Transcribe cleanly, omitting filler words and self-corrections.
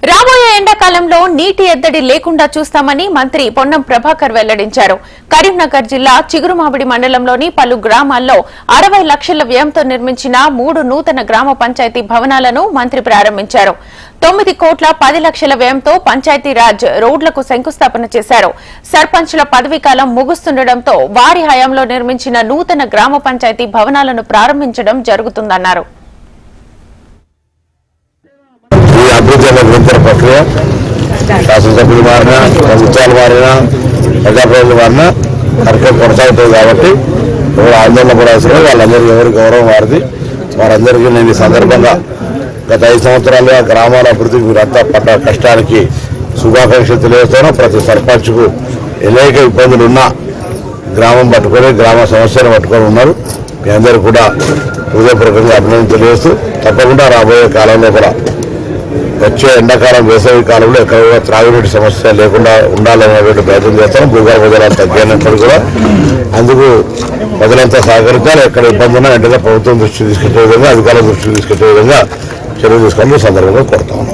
రాబోయే ఎండాకాలంలో నీటి ఎద్దడి లేకుండా చూస్తామని మంత్రి పొన్నం ప్రభాకర్ వెల్లడించారు. కరీంనగర్ జిల్లా చిగురుమామిడి మండలంలోని పలు గ్రామాల్లో 60 లక్షల వ్యయంతో నిర్మించిన 3 నూతన గ్రామ పంచాయతీ భవనాలను మంత్రి ప్రారంభించారు. 9 కోట్ల 10 లక్షల వ్యయంతో పంచాయతీరాజ్ రోడ్లకు శంకుస్థాపన చేశారు. సర్పంచుల పదవీకాలం ముగుస్తుండటంతో వారి హయాంలో నిర్మించిన నూతన గ్రామ పంచాయతీ భవనాలను ప్రారంభించడం జరుగుతుందన్నారు. అభివృద్ధి నిరంతర ప్రక్రియ శాసనసభ్యులు మారినా ప్రభుత్వాలు మారినా ప్రజాప్రతినిధులు మారినా కరెక్ట్గా కొనసాగుతుంది కాబట్టి ఎవరు ఆందోళన పడాల్సిన వాళ్ళందరికీ ఎవరి గౌరవం వారందరికీ నేను ఈ సందర్భంగా గత 5 సంవత్సరాలుగా గ్రామాల అభివృద్ధికి మీరంతా పడ్డ కష్టానికి శుభాకాంక్షలు తెలియజేస్తాను. ప్రతి సర్పంచ్కు అనేక ఇబ్బందులు ఉన్నా గ్రామం పట్టుకొని గ్రామ సమస్యను పట్టుకొని ఉన్నారు. మీ అందరికీ కూడా హృదయపూర్వకంగా అభినందన తెలియజేస్తూ తప్పకుండా రాబోయే కాలంలో కూడా వచ్చే ఎండాకాలం వేసవి కాలంలో ఎక్కడ కూడా త్రాగునీటి సమస్య లేకుండా ఉండాలనేటువంటి ప్రయత్నం చేస్తాం. భూగర్భ జలాలు తగ్గినప్పుడు కూడా అందుకు ప్రజలంతా సహకరించాలి. ఎక్కడ ఇబ్బంది ఉన్నా వెంటనే ప్రభుత్వం దృష్టి తీసుకెళ్లే విధంగా అధికారుల దృష్టి తీసుకెళ్లే విధంగా చర్యలు తీసుకోవాలని సందర్భంగా కోరుతాం.